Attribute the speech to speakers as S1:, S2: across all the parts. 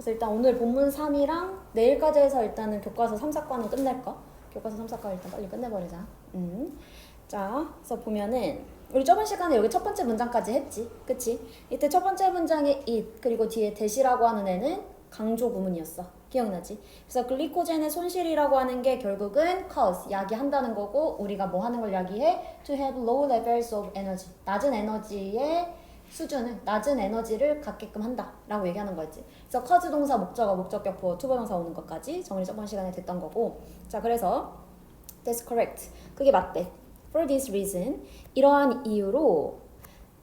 S1: 그래서 일단 오늘 본문 3이랑 내일까지 해서 일단은 교과서 3, 4과는 끝낼까? 교과서 3, 4과 일단 빨리 끝내버리자. 자, 그래서 보면은 우리 저번 시간에 여기 첫 번째 문장까지 했지, 그치? 이때 첫 번째 문장에 it 그리고 뒤에 that이라고 하는 애는 강조 구문이었어. 기억나지? 그래서 글리코젠의 손실이라고 하는 게 결국은 cause, 야기한다는 거고 우리가 뭐 하는 걸 야기해? To have low levels of energy, 낮은 에너지의 수준을, 낮은 에너지를 갖게끔 한다 라고 얘기하는 거였지. 그래서 cause 동사, 목적어, 목적격, 보어, 투부 동사 오는 것까지 정리 저번 시간에 됐던 거고. 자, 그래서 that's correct, 그게 맞대. For this reason, 이러한 이유로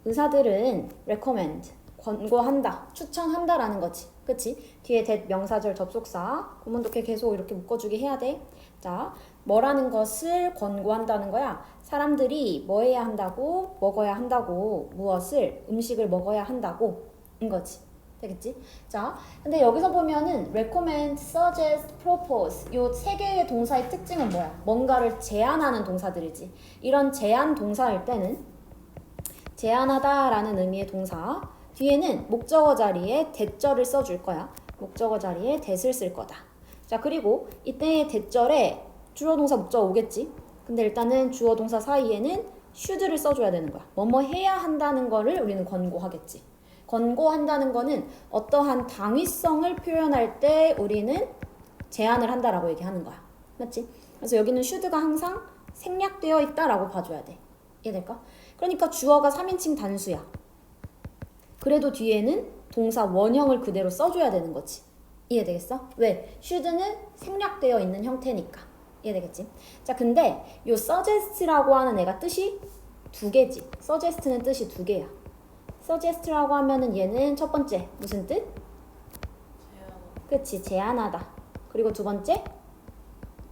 S1: 의사들은 recommend, 권고한다, 추천한다라는 거지. 그치? 뒤에 that 명사절 접속사, 구문독해 계속 이렇게 묶어주기 해야 돼. 자, 뭐라는 것을 권고한다는 거야? 사람들이 뭐 해야 한다고? 먹어야 한다고. 무엇을? 음식을 먹어야 한다고. 인 거지. 되겠지? 자, 근데 여기서 보면은 recommend, suggest, propose 요 세 개의 동사의 특징은 뭐야? 뭔가를 제안하는 동사들이지. 이런 제안 동사일 때는 제안하다라는 의미의 동사 뒤에는 목적어 자리에 that절을 써줄 거야. 목적어 자리에 that을 쓸 거다. 자, 그리고 이때의 that절에 주어 동사 목적어 오겠지. 근데 일단은 주어 동사 사이에는 should를 써줘야 되는 거야. 뭐뭐 해야 한다는 거를 우리는 권고하겠지. 권고한다는 거는 어떠한 당위성을 표현할 때 우리는 제안을 한다라고 얘기하는 거야. 맞지? 그래서 여기는 should가 항상 생략되어 있다라고 봐줘야 돼. 이해될까? 그러니까 주어가 3인칭 단수야. 그래도 뒤에는 동사 원형을 그대로 써줘야 되는 거지. 이해되겠어? 왜? should는 생략되어 있는 형태니까. 이해되겠지? 자, 근데 요 suggest라고 하는 애가 뜻이 두 개지. suggest는 뜻이 두 개야. suggest라고 하면은 얘는 첫 번째 무슨 뜻? 그치, 제안하다. 그리고 두 번째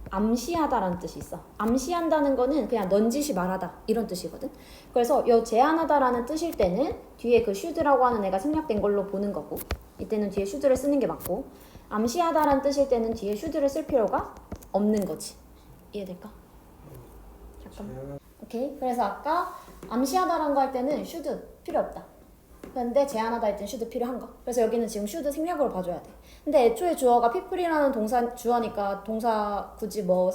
S1: 암시하다라는 뜻이 있어. 암시한다는 거는 그냥 넌지시 말하다 이런 뜻이거든. 그래서 이 제안하다라는 뜻일 때는 뒤에 그 should라고 하는 애가 생략된 걸로 보는 거고, 이때는 뒤에 should를 쓰는 게 맞고, 암시하다라는 뜻일 때는 뒤에 should를 쓸 필요가 없는 거지. 이해될까? 잠깐만. 오케이. 그래서 아까 암시하다라는 거 할 때는 should 필요 없다. 근데 제안하다 할 때는 should 필요한 거. 그래서 여기는 지금 should 생략으로 봐줘야 돼. 근데 애초에 주어가 people이라는 동사 주어니까 동사 굳이 뭐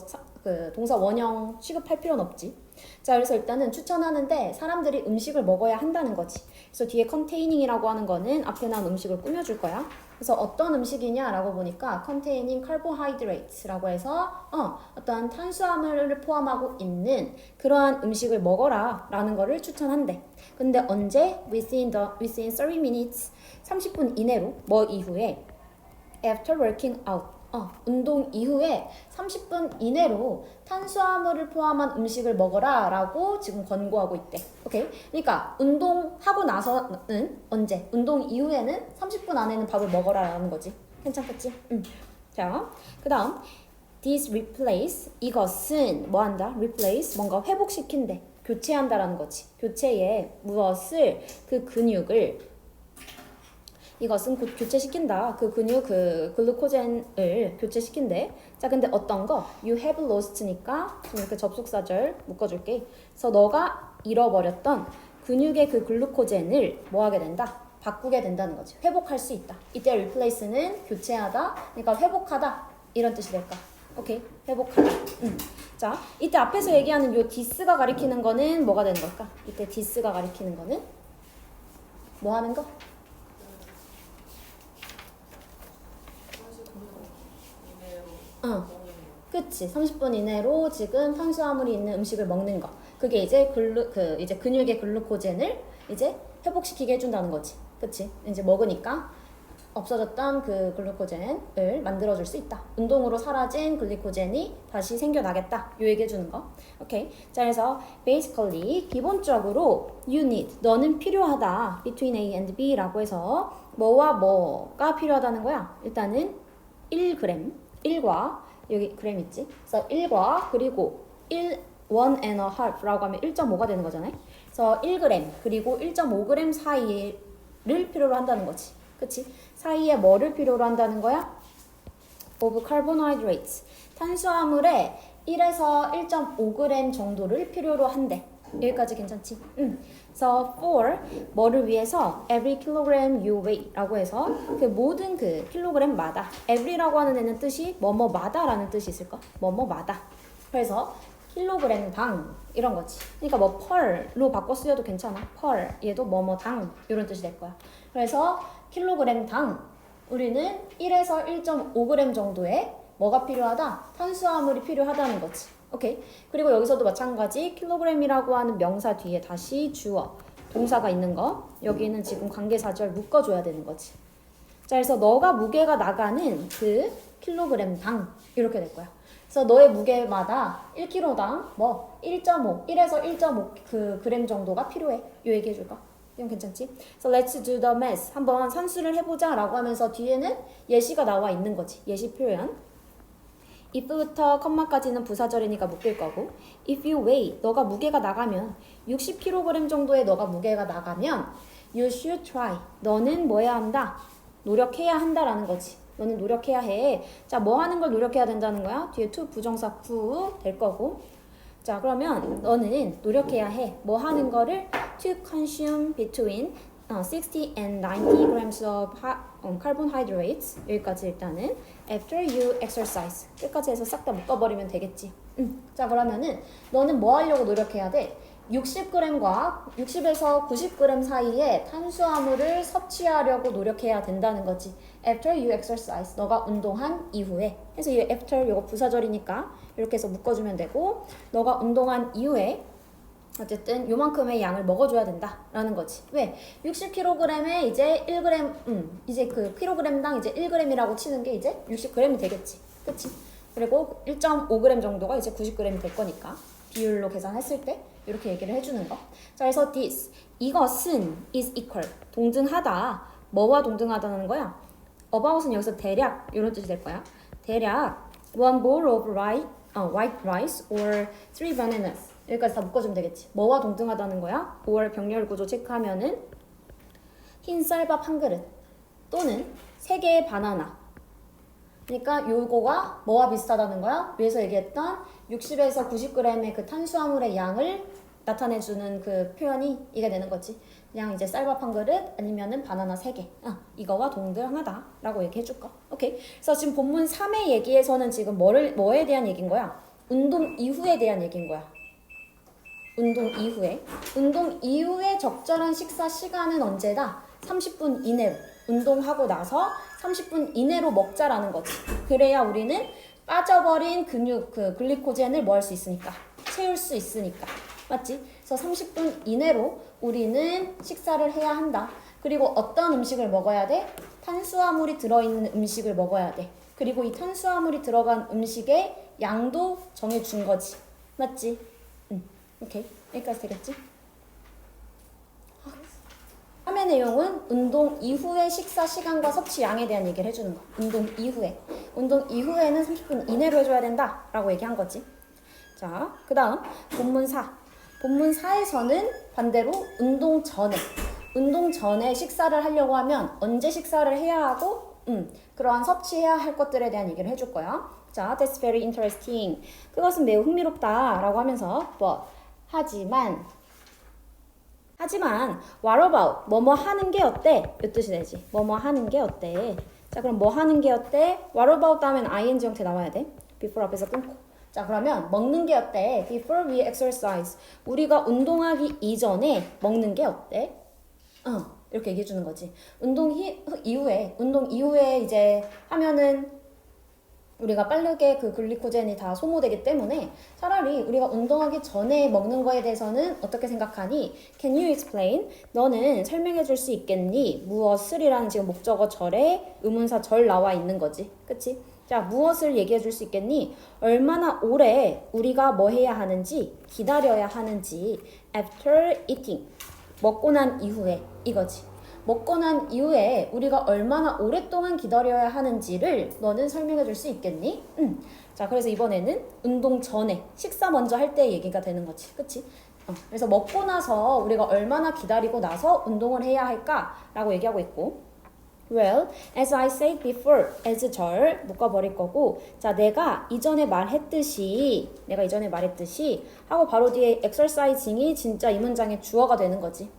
S1: 동사 원형 취급할 필요는 없지. 자, 그래서 일단은 추천하는데 사람들이 음식을 먹어야 한다는 거지. 그래서 뒤에 containing 하는 거는 앞에 나온 음식을 꾸며줄 거야. 그래서 어떤 음식이냐라고 보니까 containing carbohydrates라고 해서 어떤 탄수화물을 포함하고 있는 그러한 음식을 먹어라 라는 거를 추천한대. 근데 언제? within 30 minutes 30분 이내로 뭐 이후에 after working out 운동 이후에 30분 이내로 탄수화물을 포함한 음식을 먹어라 라고 지금 권고하고 있대. 오케이? 그러니까 운동하고 나서는 언제? 운동 이후에는 30분 안에는 밥을 먹어라 라는 거지. 괜찮겠지? 자, 그 다음 this replace 이것은 뭐 한다? replace 뭔가 회복시킨대. 교체한다라는 거지. 교체에 무엇을? 그 근육을 이것은 곧 교체시킨다. 그 근육 그 글루코젠을 교체시킨대. 자, 근데 어떤 거? You have lost니까 좀 이렇게 접속사절 묶어줄게. 그래서 너가 잃어버렸던 근육의 그 글루코젠을 뭐 하게 된다? 바꾸게 된다는 거지. 회복할 수 있다. 이때 replace는 교체하다. 그러니까 회복하다. 이런 뜻이 될까? 오케이. 회복하다. 자, 이때 앞에서 얘기하는 요 this가 가리키는 거는 뭐가 되는 걸까? 이때 this가 가리키는 거는 뭐 하는 거? 그치. 30분 이내로 지금 탄수화물이 있는 음식을 먹는 거. 그게 이제 이제 근육의 글루코젠을 이제 회복시키게 해준다는 거지. 그치. 이제 먹으니까 없어졌던 그 글루코젠을 만들어줄 수 있다. 운동으로 사라진 글리코젠이 다시 생겨나겠다. 요 얘기해주는 거. 오케이. 자, 그래서 basically 기본적으로 you need 너는 필요하다. between A and B라고 해서 뭐와 뭐가 필요하다는 거야. 일단은 1g 1과 여기 그램 있지? 그래서 1과 그리고 1 and a half라고 하면 1.5가 되는 거잖아요. 그래서 1g 그리고 1.5g 사이를 필요로 한다는 거지. 그치? 사이에 뭐를 필요로 한다는 거야? of carbohydrates. 탄수화물의 1에서 1.5g 정도를 필요로 한대. 여기까지 괜찮지? 그래서 for 뭐를 위해서 every kilogram you weigh 라고 해서 그 모든 그 킬로그램마다 every라고 하는 애는 뜻이 뭐뭐마다 라는 뜻이 있을까? 뭐뭐마다. 그래서 킬로그램당 이런 거지. 그러니까 뭐 per로 바꿔 쓰여도 괜찮아. per 얘도 뭐뭐당 이런 뜻이 될 거야. 그래서 킬로그램당 우리는 1에서 1.5g 정도의 뭐가 필요하다? 탄수화물이 필요하다는 거지. 오케이. 그리고 여기서도 마찬가지 킬로그램이라고 하는 명사 뒤에 다시 주어, 동사가 있는 거. 여기는 지금 관계사절 묶어줘야 되는 거지. 자, 그래서 너가 무게가 나가는 그 킬로그램당 이렇게 될 거야. 그래서 너의 무게마다 1kg당 뭐 1.5, 1에서 1.5 그 그램 정도가 필요해. 요 얘기해 줄까? 이건 괜찮지? So let's do the math. 한번 산수를 해보자 라고 하면서 뒤에는 예시가 나와 있는 거지. 예시 표현. if부터 컴마까지는 부사절이니까 묶일 거고 if you weigh, 너가 무게가 나가면 60kg 정도의 너가 무게가 나가면 you should try, 너는 뭐 해야 한다? 노력해야 한다라는 거지. 너는 노력해야 해. 자, 뭐 하는 걸 노력해야 된다는 거야? 뒤에 to 부정사 구 될 거고. 자, 그러면 너는 노력해야 해. 뭐 하는 거를 to consume between 60 and 90 grams of carbohydrates. 여기까지 일단은 after you exercise. 끝까지 해서 싹 다 묶어버리면 되겠지. 자, 그러면은 너는 뭐 하려고 노력해야 돼? 60g과 60에서 90g 사이에 탄수화물을 섭취하려고 노력해야 된다는 거지. After you exercise. 너가 운동한 이후에. 그래서 이 after 이거 부사절이니까 이렇게 해서 묶어주면 되고 너가 운동한 이후에 어쨌든 요만큼의 양을 먹어줘야 된다라는 거지. 왜? 60kg에 이제 1g, 이제 그 kg당 이제 1g이라고 치는 게 이제 60g이 되겠지. 그치? 그리고 1.5g 정도가 이제 90g이 될 거니까 비율로 계산했을 때 이렇게 얘기를 해주는 거. 자, 그래서 this, 이것은 is equal, 동등하다. 뭐와 동등하다는 거야? about은 여기서 대략 이런 뜻이 될 거야. 대략 one bowl of white rice or 3 bananas. 여기까지 다 묶어주면 되겠지. 뭐와 동등하다는 거야? 5월 병렬 구조 체크하면은 흰 쌀밥 한 그릇 또는 3개의 바나나. 그러니까 요거가 뭐와 비슷하다는 거야? 위에서 얘기했던 60에서 90g의 그 탄수화물의 양을 나타내주는 그 표현이 이게 되는 거지. 그냥 이제 쌀밥 한 그릇 아니면은 바나나 3개. 이거와 동등하다 라고 얘기해 줄까? 오케이. 그래서 지금 본문 3의 얘기에서는 지금 뭐에 대한 얘기인 거야? 운동 이후에 대한 얘기인 거야. 운동 이후에. 운동 이후에 적절한 식사 시간은 언제다? 30분 이내로. 운동하고 나서 30분 이내로 먹자라는 거지. 그래야 우리는 빠져버린 근육, 그 글리코젠을 뭐 할 수 있으니까. 채울 수 있으니까. 맞지? 그래서 30분 이내로 우리는 식사를 해야 한다. 그리고 어떤 음식을 먹어야 돼? 탄수화물이 들어있는 음식을 먹어야 돼. 그리고 이 탄수화물이 들어간 음식의 양도 정해준 거지. 맞지? 오케이. 여기까지 되겠지? 화면 내용은 운동 이후의 식사 시간과 섭취 양에 대한 얘기를 해주는 거. 운동 이후에. 운동 이후에는 30분 이내로 해줘야 된다. 라고 얘기한 거지. 자, 그 다음 본문 4. 본문 4에서는 반대로 운동 전에 식사를 하려고 하면 언제 식사를 해야 하고 그러한 섭취해야 할 것들에 대한 얘기를 해줄 거야. 자, that's very interesting. 그것은 매우 흥미롭다 라고 하면서 하지만 what about 뭐뭐 하는 게 어때? 이 뜻이 되지. 뭐뭐 하는 게 어때? 자, 그럼 뭐 하는 게 어때? what about 다음엔 ing 형태 나와야 돼. before 앞에서 끊고. 자, 그러면 먹는 게 어때? Before we exercise. 우리가 운동하기 이전에 먹는 게 어때? 이렇게 얘기해 주는 거지. 운동 이후에 이제 하면은 우리가 빠르게 그 글리코젠이 다 소모되기 때문에 차라리 우리가 운동하기 전에 먹는 거에 대해서는 어떻게 생각하니? Can you explain? 너는 설명해 줄 수 있겠니? 무엇을이라는 지금 목적어 절에 의문사 절 나와 있는 거지. 그치? 자, 무엇을 얘기해 줄 수 있겠니? 얼마나 오래 우리가 뭐 해야 하는지, 기다려야 하는지, after eating. 먹고 난 이후에, 이거지. 먹고 난 이후에 우리가 얼마나 오랫동안 기다려야 하는지를 너는 설명해 줄 수 있겠니? 자, 그래서 이번에는 운동 전에, 식사 먼저 할 때 얘기가 되는 거지. 그치? 그래서 먹고 나서 우리가 얼마나 기다리고 나서 운동을 해야 할까라고 얘기하고 있고, Well, as I said before, as 절 묶어버릴 거고 자 내가 이전에 말했듯이 하고 바로 뒤에 exercising이 진짜 이 문장의 주어가 되는 거지.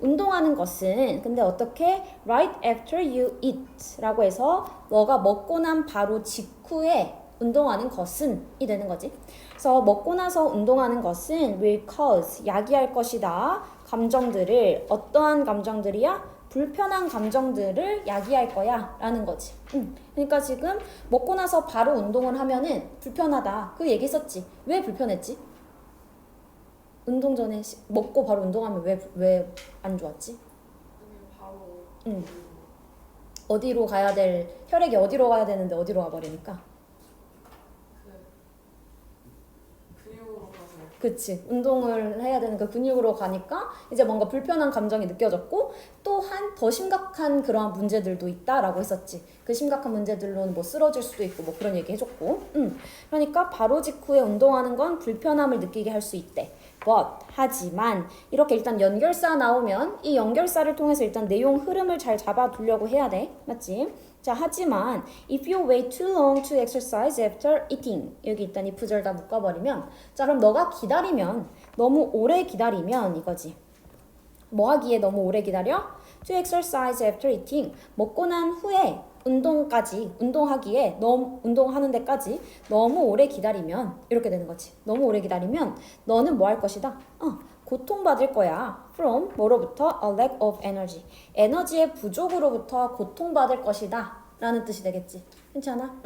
S1: 운동하는 것은 근데 어떻게 right after you eat 라고 해서 너가 먹고 난 바로 직후에 운동하는 것은 이 되는 거지. 그래서 먹고 나서 운동하는 것은 will cause 야기할 것이다. 감정들을 어떠한 감정들이야? 불편한 감정들을 야기할 거야 라는 거지. 그러니까 지금 먹고 나서 바로 운동을 하면은 불편하다. 그 얘기 했었지. 왜 불편했지? 운동 전에 먹고 바로 운동하면 왜 안 좋았지?
S2: 바로
S1: 어디로 가야 될 혈액이 어디로 가야 되는데 어디로 가버리니까.
S2: 근육으로 가서
S1: 그치. 운동을 해야 되는 그 근육으로 가니까 이제 뭔가 불편한 감정이 느껴졌고 또한 더 심각한 그러한 문제들도 있다라고 했었지. 그 심각한 문제들로는 뭐 쓰러질 수도 있고 뭐 그런 얘기 해줬고. 그러니까 바로 직후에 운동하는 건 불편함을 느끼게 할 수 있대. But 하지만 이렇게 일단 연결사 나오면 이 연결사를 통해서 일단 내용 흐름을 잘 잡아두려고 해야 돼. 맞지? 자, 하지만 if you wait too long to exercise after eating 여기 일단 if 절 다 묶어버리면 자 그럼 너가 기다리면 너무 오래 기다리면 이거지. 뭐 하기에 너무 오래 기다려? To exercise after eating 먹고 난 후에 운동하기에 운동하는 데까지 너무 오래 기다리면 이렇게 되는 거지. 너무 오래 기다리면 너는 뭐 할 것이다? 고통받을 거야. From 뭐로부터? A lack of energy. 에너지의 부족으로부터 고통받을 것이다. 라는 뜻이 되겠지. 괜찮아?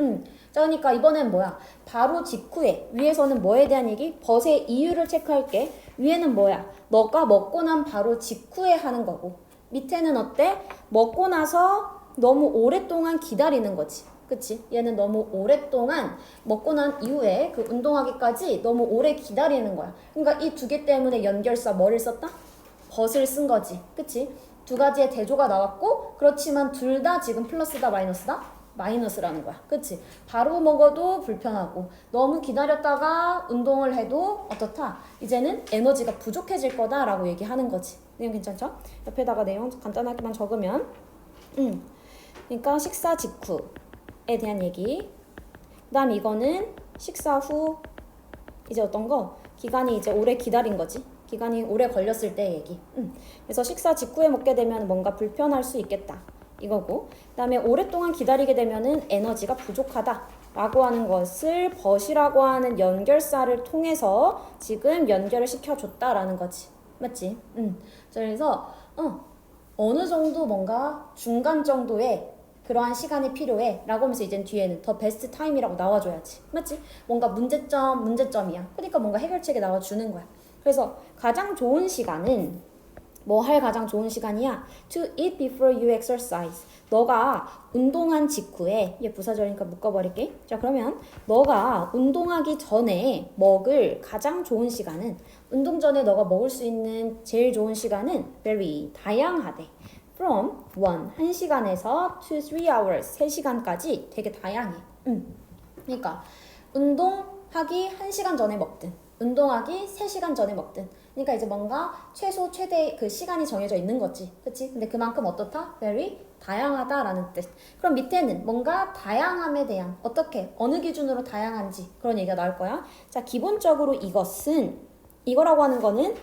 S1: 자, 그러니까 이번엔 뭐야? 바로 직후에 위에서는 뭐에 대한 얘기? 벗의 이유를 체크할게. 위에는 뭐야? 너가 먹고 난 바로 직후에 하는 거고 밑에는 어때? 먹고 나서 너무 오랫동안 기다리는 거지. 그치? 얘는 너무 오랫동안 먹고 난 이후에 그 운동하기까지 너무 오래 기다리는 거야. 그러니까 이 두 개 때문에 연결사 뭐를 썼다? 벗을 쓴 거지. 그치? 두 가지의 대조가 나왔고 그렇지만 둘 다 지금 플러스다 마이너스다? 마이너스라는 거야. 그치? 바로 먹어도 불편하고 너무 기다렸다가 운동을 해도 어떻다? 이제는 에너지가 부족해질 거다라고 얘기하는 거지. 내용 괜찮죠? 옆에다가 내용 간단하게만 적으면 그러니까 식사 직후에 대한 얘기. 그 다음 이거는 식사 후 이제 어떤 거? 기간이 이제 오래 기다린 거지. 기간이 오래 걸렸을 때 얘기. 그래서 식사 직후에 먹게 되면 뭔가 불편할 수 있겠다. 이거고. 그 다음에 오랫동안 기다리게 되면은 에너지가 부족하다. 라고 하는 것을 벗이라고 하는 연결사를 통해서 지금 연결을 시켜줬다라는 거지. 맞지? 그래서 어느 정도 뭔가 중간 정도의 그러한 시간이 필요해 라고 하면서 이젠 뒤에는 더 베스트 타임이라고 나와줘야지. 맞지? 뭔가 문제점이야. 그러니까 뭔가 해결책이 나와주는 거야. 그래서 가장 좋은 시간은 뭐 할 가장 좋은 시간이야? To eat before you exercise. 너가 운동한 직후에 얘 부사절이니까 묶어버릴게. 자 그러면 너가 운동하기 전에 먹을 가장 좋은 시간은 운동 전에 너가 먹을 수 있는 제일 좋은 시간은 very 다양하대. From 1시간에서 to 3 hours 3시간까지 되게 다양해. 그러니까 운동하기 1시간 전에 먹든 운동하기 3시간 전에 먹든 그러니까 이제 뭔가 최소 최대 그 시간이 정해져 있는 거지. 그치? 근데 그만큼 어떻다? very 다양하다라는 뜻. 그럼 밑에는 뭔가 다양함에 대한 어떻게 어느 기준으로 다양한지 그런 얘기가 나올 거야. 자 기본적으로 이거라고 하는 거는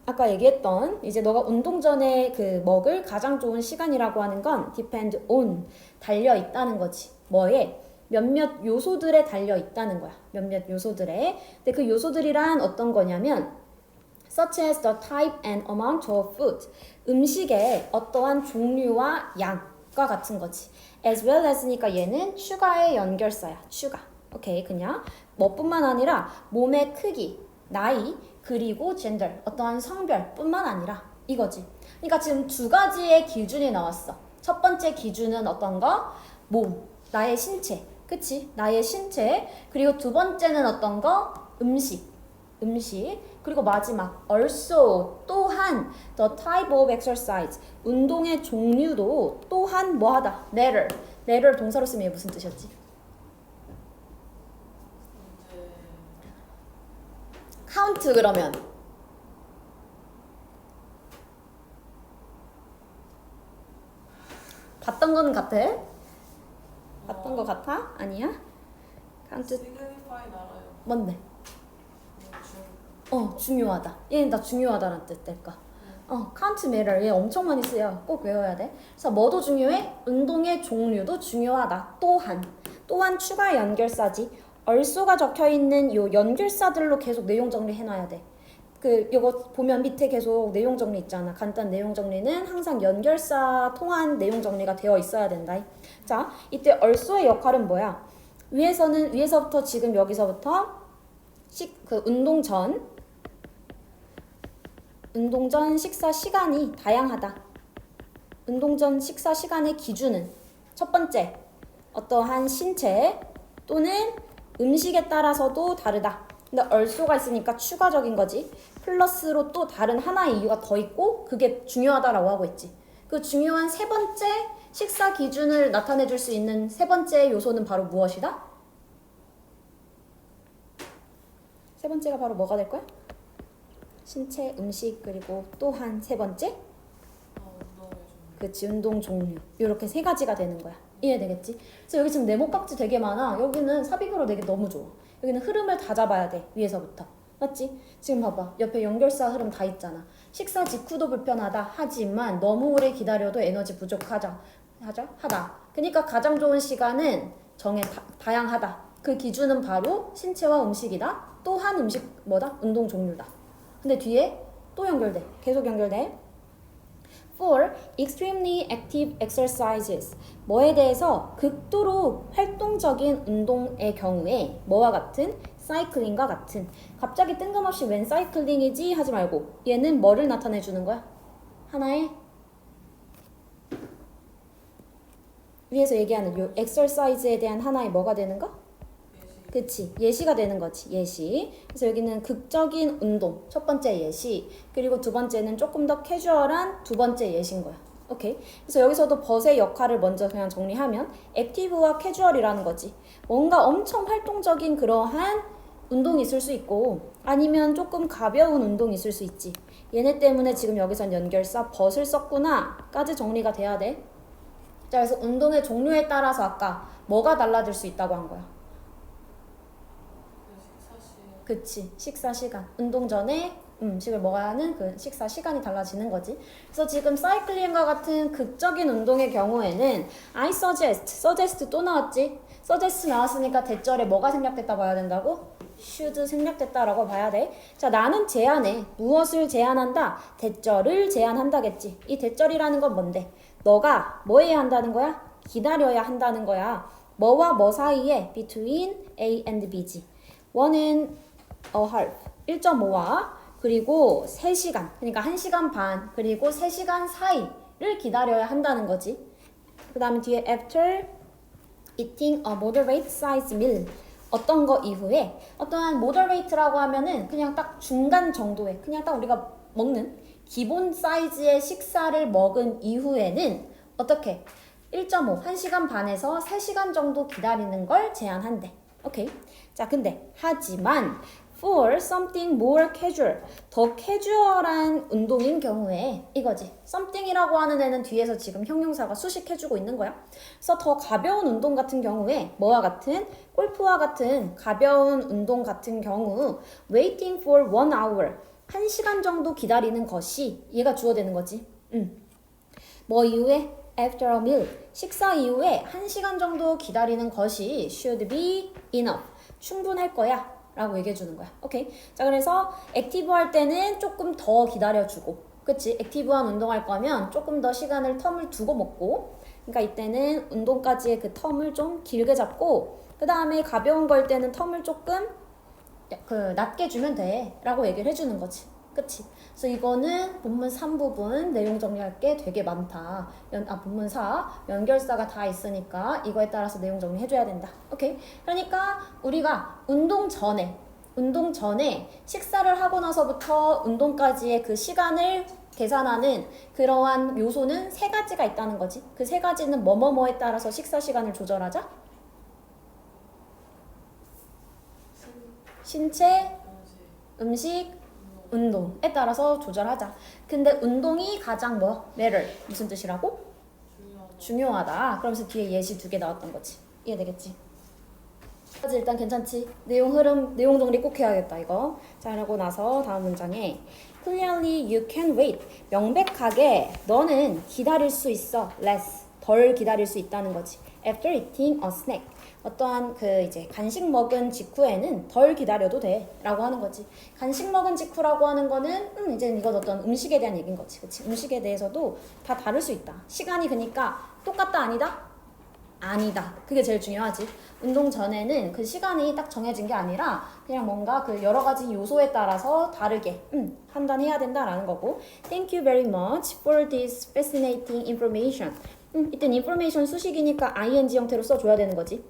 S1: 아까 얘기했던 이제 너가 운동 전에 그 먹을 가장 좋은 시간이라고 하는 건 depend on 달려 있다는 거지. 뭐에? 몇몇 요소들에 달려 있다는 거야. 몇몇 요소들에. 근데 그 요소들이란 어떤 거냐면 such as the type and amount of food. 음식의 어떠한 종류와 양과 같은 거지. as well as니까 얘는 추가의 연결사야. 추가. 오케이. 그냥 뭐뿐만 아니라 몸의 크기, 나이, 그리고 gender, 어떠한 성별뿐만 아니라 이거지. 그러니까 지금 두 가지의 기준이 나왔어. 첫 번째 기준은 어떤 거? 몸, 나의 신체. 그치? 나의 신체. 그리고 두 번째는 어떤 거? 음식. 그리고 마지막 also 또한 the type of exercise 운동의 종류도 또한 뭐하다? matter 동사로 쓰면 이게 무슨 뜻이었지? count 그러면 봤던 거는 같아? 봤던 거 같아? 아니야? 카운트
S2: 시그니파이 알아요.
S1: 뭔데?
S2: 중.
S1: 중요하다. 얘는 다 중요하다는 뜻 될까? count matter. 얘 엄청 많이 쓰여. 꼭 외워야 돼. 그래서 뭐도 중요해? 운동의 종류도 중요하다. 또한 추가 연결사지. 얼쏘가 적혀 있는 요 연결사들로 계속 내용 정리 해놔야 돼. 요거 보면 밑에 계속 내용 정리 있잖아. 간단 내용 정리는 항상 연결사 통한 내용 정리가 되어 있어야 된다. 자, 이때 얼쏘의 역할은 뭐야? 위에서부터 지금 여기서부터 운동 전 식사 시간이 다양하다. 운동 전 식사 시간의 기준은 첫 번째, 어떠한 신체 또는 음식에 따라서도 다르다. 근데 얼쏘가 있으니까 추가적인 거지. 플러스로 또 다른 하나의 이유가 더 있고 그게 중요하다라고 하고 있지. 그 중요한 세 번째 식사 기준을 나타내 줄 수 있는 세 번째 요소는 바로 무엇이다? 세 번째가 바로 뭐가 될 거야? 신체, 음식, 그리고 또한 세 번째?
S2: 운동의 중.
S1: 그치, 운동 종류. 이렇게 세 가지가 되는 거야. 이해되겠지? 그래서 여기 지금 네모깍지 되게 많아. 여기는 삽입으로 내기 너무 좋아. 여기는 흐름을 다 잡아야 돼. 위에서부터. 맞지? 지금 봐봐. 옆에 연결사 흐름 다 있잖아. 식사 직후도 불편하다. 하지만 너무 오래 기다려도 에너지 부족하다. 그러니까 가장 좋은 시간은 다양하다. 그 기준은 바로 신체와 음식이다. 또한 음식 뭐다? 운동 종류다. 근데 뒤에 또 연결돼. 계속 연결돼. For extremely active exercises. 뭐에 대해서 극도로 활동적인 운동의 경우에 뭐와 같은? 사이클링과 같은. 갑자기 뜬금없이 웬 사이클링이지? 하지 말고 얘는 뭐를 나타내 주는 거야? 하나의 위에서 얘기하는 요 엑서사이즈에 대한 하나의 뭐가 되는 거? 그치, 예시가 되는 거지. 예시. 그래서 여기는 극적인 운동 첫 번째 예시, 그리고 두 번째는 조금 더 캐주얼한 두 번째 예시인 거야. 오케이. 그래서 여기서도 벗의 역할을 먼저 그냥 정리하면 액티브와 캐주얼이라는 거지. 뭔가 엄청 활동적인 그러한 운동이 있을 수 있고 아니면 조금 가벼운 운동이 있을 수 있지. 얘네 때문에 지금 여기선 연결사 벗을 썼구나 까지 정리가 돼야 돼. 자, 그래서 운동의 종류에 따라서 아까 뭐가 달라질 수 있다고 한 거야. 그치, 식사 시간. 운동 전에 음식을 먹어야 하는 그 식사 시간이 달라지는 거지. 그래서 지금 사이클링과 같은 극적인 운동의 경우에는 I suggest 또 나왔지. suggest 나왔으니까 대절에 뭐가 생략됐다 봐야 된다고? should 생략됐다라고 봐야 돼. 자, 나는 제안해. 무엇을 제안한다? 대절을 제안한다겠지. 이 대절이라는 건 뭔데? 너가 뭐 해야 한다는 거야? 기다려야 한다는 거야. 뭐와 뭐 사이에? between A and B지. 원은 a half 1.5와 그리고 3시간, 그러니까 1시간 반, 그리고 3시간 사이를 기다려야 한다는 거지. 그 다음에 뒤에 after eating a moderate size meal. 어떤 거 이후에, 어떠한 moderate라고 하면은 그냥 딱 중간 정도의, 그냥 딱 우리가 먹는 기본 사이즈의 식사를 먹은 이후에는 어떻게? 1.5, 1시간 반에서 3시간 정도 기다리는 걸 제한한대. 오케이. 자, 근데 하지만 for something more casual, 더 캐주얼한 운동인 경우에 이거지. something이라고 하는 애는 뒤에서 지금 형용사가 수식해주고 있는 거야. 그래서 더 가벼운 운동 같은 경우에 뭐와 같은? 골프와 같은 가벼운 운동 같은 경우 waiting for 1 hour, 1시간 정도 기다리는 것이 얘가 주어되는 거지. 뭐 이후에? after a meal, 식사 이후에 1시간 정도 기다리는 것이 should be enough, 충분할 거야 라고 얘기해 주는 거야. 오케이. 자, 그래서 액티브 할 때는 조금 더 기다려주고, 그치? 액티브한 운동할 거면 조금 더 시간을 텀을 두고 먹고, 그러니까 이때는 운동까지의 그 텀을 좀 길게 잡고, 그 다음에 가벼운 걸 때는 텀을 조금 낮게 주면 돼 라고 얘기를 해주는 거지. 그치? 그래서 이거는 본문 3부분 내용 정리할 게 되게 많다. 본문 4 연결사가 다 있으니까 이거에 따라서 내용 정리해줘야 된다. 오케이? 그러니까 우리가 운동 전에 식사를 하고 나서부터 운동까지의 그 시간을 계산하는 그러한 요소는 3가지가 있다는 거지. 그 3가지는 뭐뭐뭐에 따라서 식사 시간을 조절하자? 신체, 음식, 운동에 따라서 조절하자. 근데 운동이 가장 matter 무슨 뜻이라고? 중요하다. 그러면서 뒤에 예시 2개 나왔던 거지. 이해되겠지? 까지 일단 괜찮지? 내용 흐름, 내용 정리 꼭 해야겠다 이거. 자, 그러고 나서 다음 문장에 Clearly you can wait. 명백하게 너는 기다릴 수 있어. less. 덜 기다릴 수 있다는 거지. After eating a snack. 어떠한 그 이제 간식 먹은 직후에는 덜 기다려도 돼 라고 하는 거지. 간식 먹은 직후라고 하는 거는 이제 이건 어떤 음식에 대한 얘기인 거지. 그치? 음식에 대해서도 다 다를 수 있다. 시간이 그니까 똑같다 아니다? 아니다. 그게 제일 중요하지. 운동 전에는 그 시간이 딱 정해진 게 아니라 그냥 뭔가 그 여러 가지 요소에 따라서 다르게 판단해야 된다라는 거고. Thank you very much for this fascinating information. 이땐 information 수식이니까 ing 형태로 써줘야 되는 거지.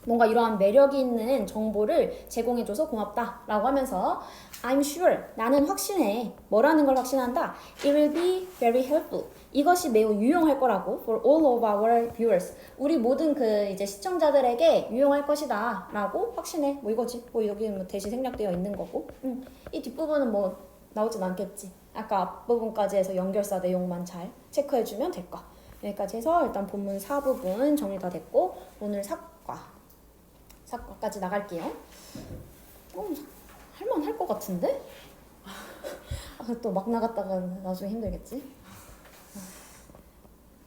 S1: 뭔가 이러한 매력이 있는 정보를 제공해줘서 고맙다 라고 하면서 I'm sure, 나는 확신해. 뭐라는 걸 확신한다? It will be very helpful. 이것이 매우 유용할 거라고 for all of our viewers. 우리 모든 그 이제 시청자들에게 유용할 것이다 라고 확신해. 뭐 이거지. 뭐 여기 뭐 대시 생략되어 있는 거고. 이 뒷부분은 뭐 나오진 않겠지. 아까 앞부분까지 해서 연결사 내용만 잘 체크해주면 될 거. 여기까지 해서 일단 본문 4부분 정리 다 됐고 오늘 사과까지 나갈게요. 할만할 것 같은데? 또 막 나갔다가 나중에 힘들겠지?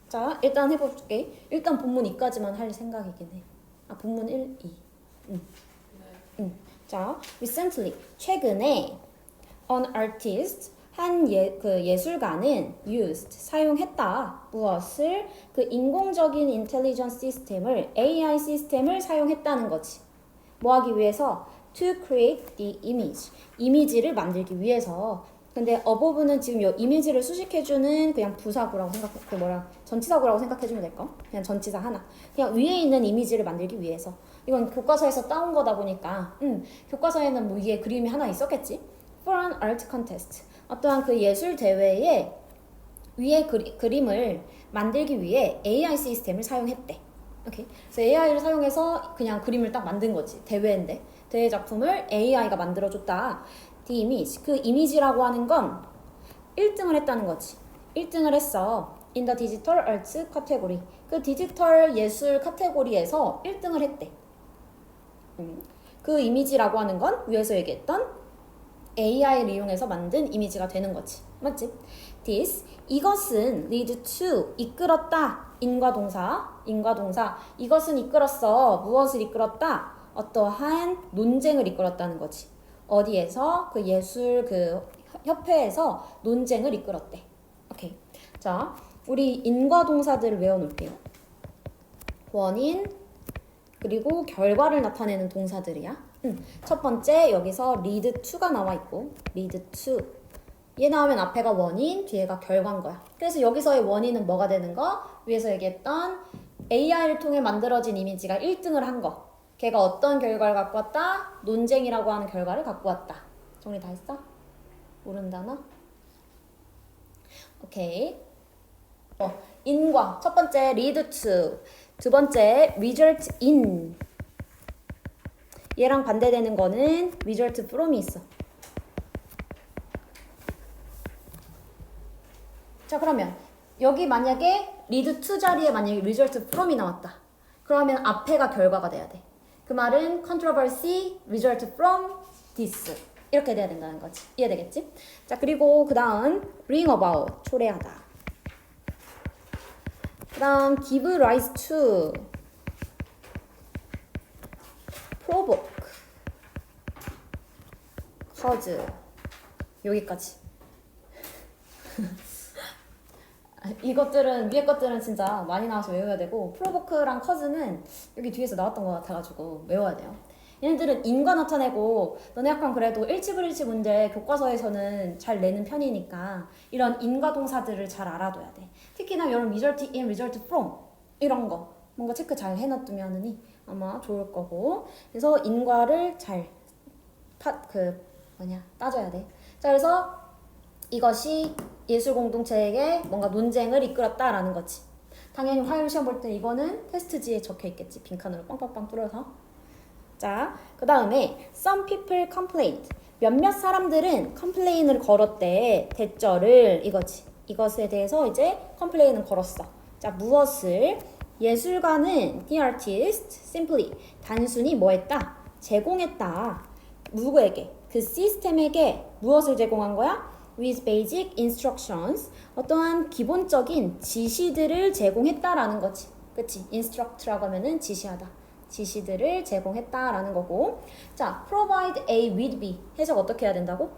S1: 자, 일단 해볼게. 일단 본문 2까지만 할 생각이긴 해. 본문 1, 2.
S2: 네.
S1: 자, recently, 최근에 an artist, 그 예술가는 used, 사용했다. 무엇을? 그 인공적인 인텔리전스 시스템을, AI 시스템을 사용했다는 거지. 뭐 하기 위해서? To create the image. 이미지를 만들기 위해서. 근데 above는 지금 이 이미지를 수식해주는 그냥 부사구라고 전치사구라고 생각해주면 될까? 그냥 전치사 하나. 그냥 위에 있는 이미지를 만들기 위해서. 이건 교과서에서 따온 거다 보니까, 교과서에는 뭐 위에 그림이 하나 있었겠지? For an art contest. 어떠한 그 예술 대회에 위에 그림을 만들기 위해 AI 시스템을 사용했대. 오케이. 그래서 AI를 사용해서 그냥 그림을 딱 만든 거지. 대회인데. 대회 작품을 AI가 만들어줬다. The image. 그 이미지라고 하는 건 1등을 했다는 거지. 1등을 했어. In the digital arts category. 그 디지털 예술 카테고리에서 1등을 했대. 그 이미지라고 하는 건 위에서 얘기했던 AI를 이용해서 만든 이미지가 되는 거지. 맞지? This, 이것은 lead to, 이끌었다. 인과동사. 이것은 이끌었어. 무엇을 이끌었다? 어떠한 논쟁을 이끌었다는 거지. 어디에서? 그 예술 그 협회에서 논쟁을 이끌었대. 오케이. 자, 우리 인과동사들을 외워놓을게요. 원인, 그리고 결과를 나타내는 동사들이야. 첫 번째 여기서 lead to가 나와 있고 lead to 얘 나오면 앞에가 원인, 뒤에가 결과인 거야. 그래서 여기서의 원인은 뭐가 되는 거? 위에서 얘기했던 AI를 통해 만들어진 이미지가 1등을 한 거. 걔가 어떤 결과를 갖고 왔다? 논쟁이라고 하는 결과를 갖고 왔다. 정리 다 했어? 모른다나? 오케이. 인과 첫 번째 lead to, 두 번째 result in. 얘랑 반대되는 거는 result from이 있어. 자, 그러면 여기 만약에 lead to 자리에 만약에 result from이 나왔다. 그러면 앞에가 결과가 돼야 돼. 그 말은 controversy, result from this. 이렇게 돼야 된다는 거지. 이해되겠지? 자, 그리고 그 다음 bring about, 초래하다. 그 다음 give rise to, provoke, cause. 여기까지. 이것들은 위에 것들은 진짜 많이 나와서 외워야 되고 프로보크랑 커즈는 여기 뒤에서 나왔던 것 같아가지고 외워야 돼요. 얘네들은 인과 나타내고 너네 약간 그래도 일치불일치 문제 교과서에서는 잘 내는 편이니까 이런 인과 동사들을 잘 알아둬야 돼. 특히나 이런 result in, result from 이런 거 뭔가 체크 잘 해놔두면은 아마 좋을 거고. 그래서 인과를 잘 따져야 돼. 자, 그래서 이것이 예술 공동체에게 뭔가 논쟁을 이끌었다라는 거지. 당연히 화요일 시험 볼 때 이거는 테스트지에 적혀 있겠지. 빈칸으로 빵빵빵 뚫어서. 자, 그 다음에 some people complained. 몇몇 사람들은 complain을 걸었대. 대절을 이거지. 이것에 대해서 이제 complain을 걸었어. 자, 무엇을? 예술가는 the artist simply 단순히 뭐 했다? 제공했다. 누구에게? 그 시스템에게 무엇을 제공한 거야? with basic instructions 어떠한 기본적인 지시들을 제공했다라는 거지. 그치? instruct라고 하면은 지시하다. 지시들을 제공했다라는 거고. 자, provide A with B 해석 어떻게 해야 된다고?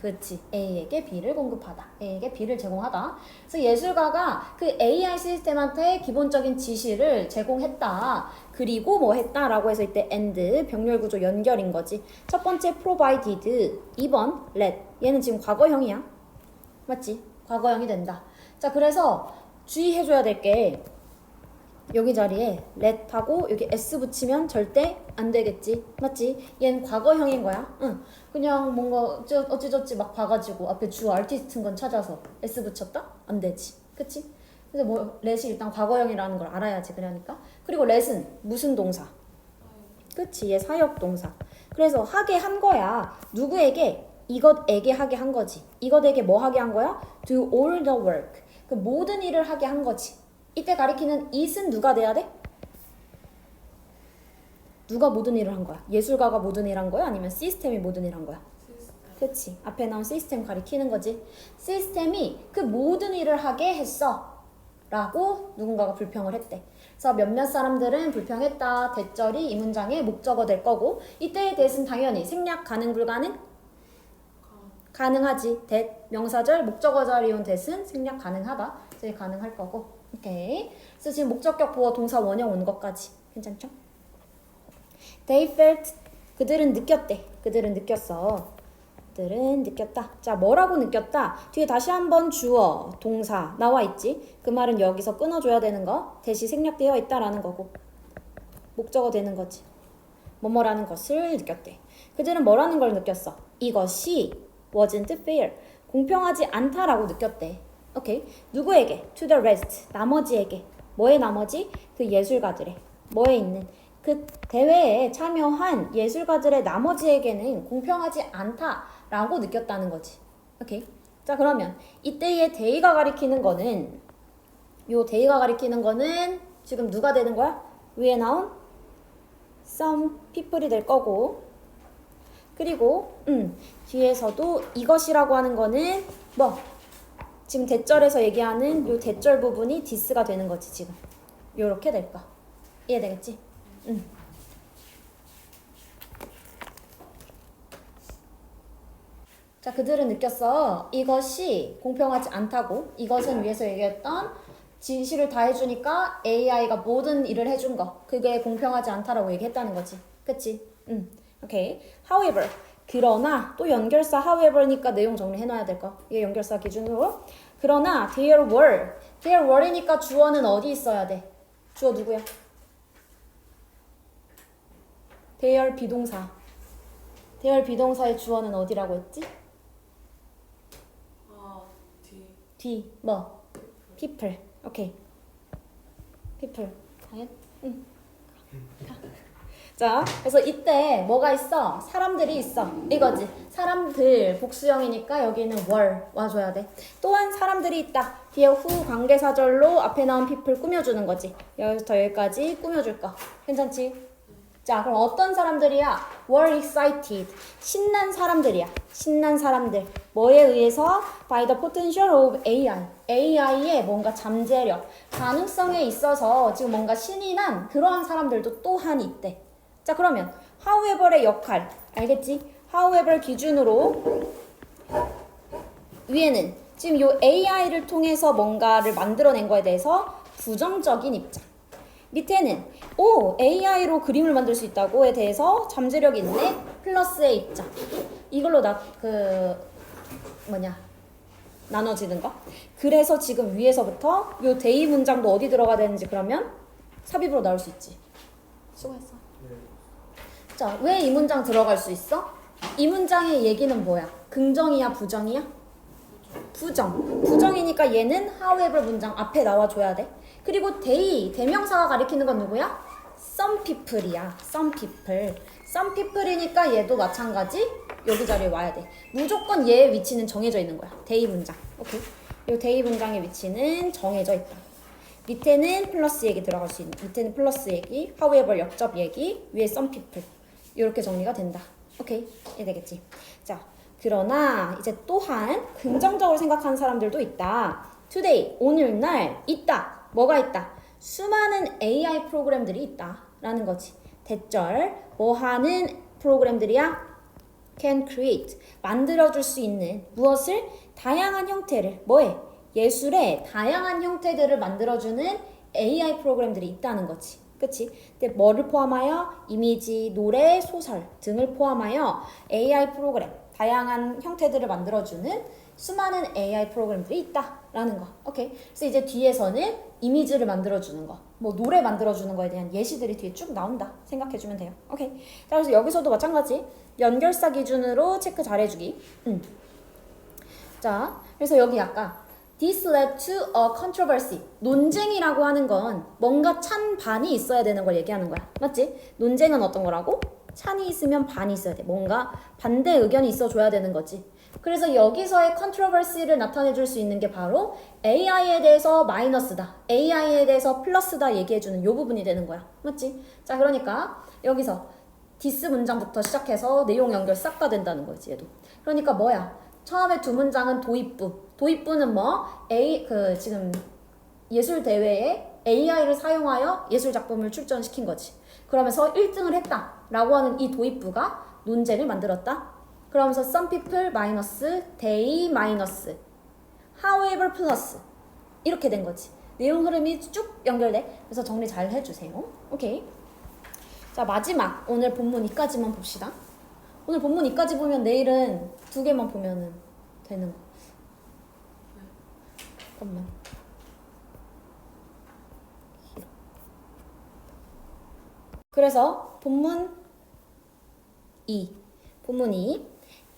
S1: 그렇지. A에게 B를 공급하다. A에게 B를 제공하다. 그래서 예술가가 그 AI 시스템한테 기본적인 지시를 제공했다. 그리고 뭐 했다라고 해서 이때 and 병렬 구조 연결인 거지. 첫 번째 provided, 2번 let. 얘는 지금 과거형이야. 맞지? 과거형이 된다. 자, 그래서 주의해줘야 될 게 여기 자리에 let하고 여기 s 붙이면 절대 안 되겠지. 맞지? 얘는 과거형인 거야. 응. 그냥 뭔가 어찌저찌 막 봐가지고 앞에 주 artist인 건 찾아서 s 붙였다? 안 되지. 그치? 그래서 뭐 let이 일단 과거형이라는 걸 알아야지. 그러니까. 그리고 let은 무슨 동사? 그치? 얘 사역 동사. 그래서 하게 한 거야. 누구에게? 이것에게 하게 한 거지. 이것에게 뭐 하게 한 거야? do all the work. 그 모든 일을 하게 한 거지. 이때 가리키는 it은 누가 돼야 돼? 누가 모든 일을 한 거야? 예술가가 모든 일을 한 거야? 아니면 시스템이 모든 일을 한 거야? 그치. 앞에 나온 시스템 가리키는 거지. 시스템이 그 모든 일을 하게 했어. 라고 누군가가 불평을 했대. 그래서 몇몇 사람들은 불평했다. 대절이 이 문장의 목적어 될 거고 이때의 대신 당연히 생략 가능 불가능? 가능하지. 대 명사절 목적어 자리에 온 대신 생략 가능하다. 이제 가능할 거고. 오케이. 그래서 지금 목적격 보어 동사 원형 온 것까지 괜찮죠? They felt 그들은 느꼈대. 그들은 느꼈어. 그들은 느꼈다. 자, 뭐라고 느꼈다? 뒤에 다시 한번 주어, 동사 나와 있지? 그 말은 여기서 끊어줘야 되는 거. 대시 생략되어 있다라는 거고. 목적어 되는 거지. 뭐뭐라는 것을 느꼈대. 그들은 뭐라는 걸 느꼈어? 이것이 wasn't fair. 공평하지 않다라고 느꼈대. 오케이. 누구에게? To the rest. 나머지에게. 뭐의 나머지? 그 예술가들의. 뭐에 있는? 그 대회에 참여한 예술가들의 나머지에게는 공평하지 않다라고 느꼈다는 거지. 오케이. 자, 그러면 이때의 데이가 가리키는 거는 요 데이가 가리키는 거는 지금 누가 되는 거야? 위에 나온 some people이 될 거고 그리고 뒤에서도 이것이라고 하는 거는 뭐 지금 대절에서 얘기하는 요 대절 부분이 this가 되는 거지 지금. 요렇게 될 거. 이해되겠지? 자, 그들은 느꼈어. 이것이 공평하지 않다고. 이것은 위에서 얘기했던 지시를 다 해주니까 AI가 모든 일을 해준 거. 그게 공평하지 않다라고 얘기했다는 거지. 그치? 오케이. However. 그러나 또 연결사 however니까 내용 정리해놔야 될 거. 이게 연결사 기준으로. 그러나 there were이니까 주어는 어디 있어야 돼? 주어 누구야? there 비동사. there 비동사의 주어는 어디라고 했지? D. 뭐? people. 오케이. people. 과연? 자, 그래서 이때 뭐가 있어? 사람들이 있어. 이거지. 사람들 복수형이니까 여기는 were 와줘야 돼. 또한 사람들이 있다. 뒤에 후 관계사절로 앞에 나온 people 꾸며주는 거지. 여기부터 여기까지 꾸며줄 거. 괜찮지? 자, 그럼 어떤 사람들이야? were excited. 신난 사람들이야. 신난 사람들. 뭐에 의해서? by the potential of AI. AI의 뭔가 잠재력, 가능성에 있어서 지금 뭔가 신이 난 그러한 사람들도 또한 있대. 자, 그러면 however의 역할 알겠지? however 기준으로 위에는 지금 요 AI를 통해서 뭔가를 만들어낸 거에 대해서 부정적인 입장. 밑에는 AI로 그림을 만들 수 있다고에 대해서 잠재력이 있네. 플러스의 입장. 이걸로 나눠지는 거. 그래서 지금 위에서부터 요 대의 문장도 어디 들어가야 되는지 그러면 삽입으로 나올 수 있지. 수고했어. 자, 왜 이 문장 들어갈 수 있어? 이 문장의 얘기는 뭐야? 긍정이야, 부정이야? 부정. 부정이니까 얘는 however 문장 앞에 나와줘야 돼. 그리고 대명사가 가리키는 건 누구야? some people이야. some people. some people이니까 얘도 마찬가지 여기 자리에 와야 돼. 무조건 얘의 위치는 정해져 있는 거야. 대의 문장. 오케이. 요 they 문장의 위치는 정해져 있다. 밑에는 플러스 얘기 들어갈 수 있는, 밑에는 플러스 얘기, however 역접 얘기, 위에 some people. 이렇게 정리가 된다. 오케이? 이해되겠지? 자, 그러나 이제 또한 긍정적으로 생각하는 사람들도 있다. today, 오늘날 있다. 뭐가 있다? 수많은 AI 프로그램들이 있다. 라는 거지. 대절, 뭐 하는 프로그램들이야? can create, 만들어줄 수 있는 무엇을? 다양한 형태를, 뭐해? 예술의 다양한 형태들을 만들어주는 AI 프로그램들이 있다는 거지. 그치? 근데 뭐를 포함하여? 이미지, 노래, 소설 등을 포함하여 AI 프로그램, 다양한 형태들을 만들어주는 수많은 AI 프로그램들이 있다라는 거. 오케이? 그래서 이제 뒤에서는 이미지를 만들어주는 거, 뭐 노래 만들어주는 거에 대한 예시들이 뒤에 쭉 나온다. 생각해주면 돼요. 오케이? 자, 그래서 여기서도 마찬가지. 연결사 기준으로 체크 잘해주기. 자, 그래서 여기 아까 This led to a controversy. 논쟁이라고 하는 건 뭔가 찬반이 있어야 되는 걸 얘기하는 거야. 맞지? 논쟁은 어떤 거라고? 찬이 있으면 반이 있어야 돼. 뭔가 반대 의견이 있어줘야 되는 거지. 그래서 여기서의 controversy를 나타내줄 수 있는 게 바로 AI에 대해서 마이너스다, AI에 대해서 플러스다 얘기해주는 이 부분이 되는 거야. 맞지? 자, 그러니까 여기서 this 문장부터 시작해서 내용 연결 싹 다 된다는 거지, 얘도. 그러니까 뭐야? 처음에 두 문장은 도입부. 도입부는 뭐? 지금 예술 대회에 AI를 사용하여 예술 작품을 출전시킨 거지. 그러면서 1등을 했다라고 하는 이 도입부가 논쟁을 만들었다. 그러면서 some people 마이너스, they 마이너스, however 플러스 이렇게 된 거지. 내용 흐름이 쭉 연결돼. 그래서 정리 잘 해주세요. 오케이. 자, 마지막 오늘 본문 이까지만 봅시다. 오늘 본문 이까지 보면 내일은 2개만 보면은 되는 거. 잠깐만. 그래서 본문 2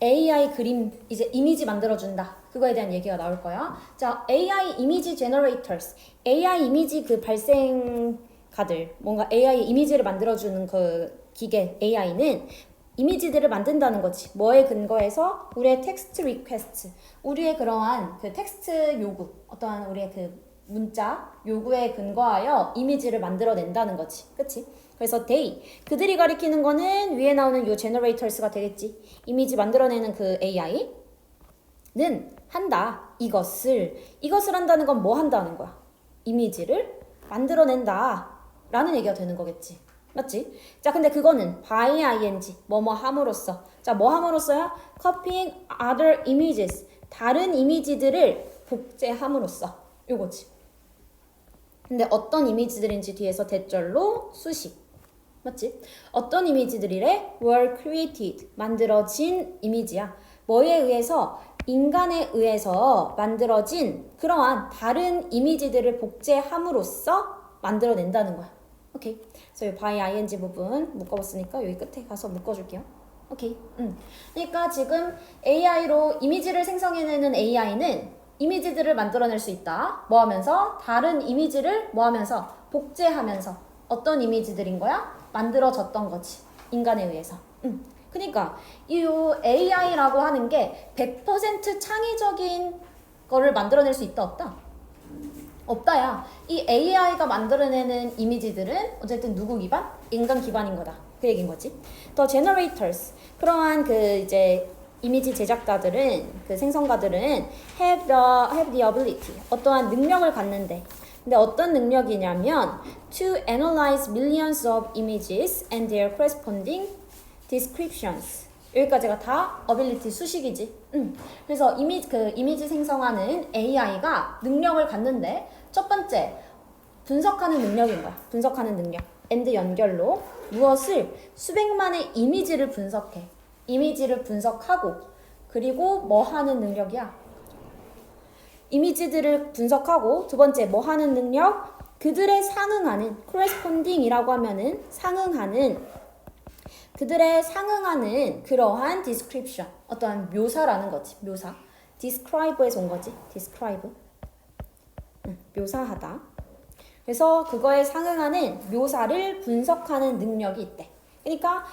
S1: AI 그림, 이제 이미지 만들어준다. 그거에 대한 얘기가 나올 거야. 자, AI 이미지 제너레이터스, AI 이미지 그 발생가들, 뭔가 AI 이미지를 만들어주는 그 기계 AI는 이미지들을 만든다는 거지. 뭐에 근거해서? 우리의 텍스트 리퀘스트, 우리의 그러한 그 텍스트 요구, 어떠한 우리의 그 문자 요구에 근거하여 이미지를 만들어낸다는 거지. 그치? 그래서 they, 그들이 가리키는 거는 위에 나오는 요 generators가 되겠지. 이미지 만들어내는 그 AI는 한다. 이것을 한다는 건 뭐 한다는 거야? 이미지를 만들어낸다 라는 얘기가 되는 거겠지. 맞지? 자, 근데 그거는 by ing, 뭐뭐 함으로써. 자, 뭐 함으로써야? copying other images, 다른 이미지들을 복제함으로써. 요거지. 근데 어떤 이미지들인지 뒤에서 대절로 수식. 맞지? 어떤 이미지들이래? were created, 만들어진 이미지야. 뭐에 의해서? 인간에 의해서 만들어진 그러한 다른 이미지들을 복제함으로써 만들어낸다는 거야. 오케이. 그래서 이 by ing 부분 묶어봤으니까 여기 끝에 가서 묶어줄게요. 오케이. 그러니까 지금 AI로 이미지를 생성해내는 AI는 이미지들을 만들어낼 수 있다. 뭐 하면서? 다른 이미지를 뭐 하면서? 복제하면서. 어떤 이미지들인 거야? 만들어졌던 거지. 인간에 의해서. 그러니까 이 AI라고 하는 게 100% 창의적인 거를 만들어낼 수 있다, 없다? 없다야. 이 AI가 만들어내는 이미지들은 어쨌든 누구 기반? 인간 기반인 거다. 그 얘기인 거지. The generators, 그러한 그 이제 이미지 제작자들은, 그 생성가들은 have the ability, 어떠한 능력을 갖는데, 근데 어떤 능력이냐면 to analyze millions of images and their corresponding descriptions. 여기까지가 다 ability 수식이지. 그래서 이미지 생성하는 AI가 능력을 갖는데 첫 번째 분석하는 능력인 거야. 분석하는 능력. and 연결로 무엇을? 수백만의 이미지를 분석해. 이미지를 분석하고 그리고 뭐 하는 능력이야? 이미지들을 분석하고 두 번째 뭐 하는 능력? 그들의 상응하는 corresponding이라고 하면은 그들의 상응하는 그러한 description, 어떠한 묘사라는 거지. 묘사. describe에서 온 거지. describe. 묘사하다. 그래서 그거에 상응하는 묘사를 분석하는 능력이 있대. 그러니까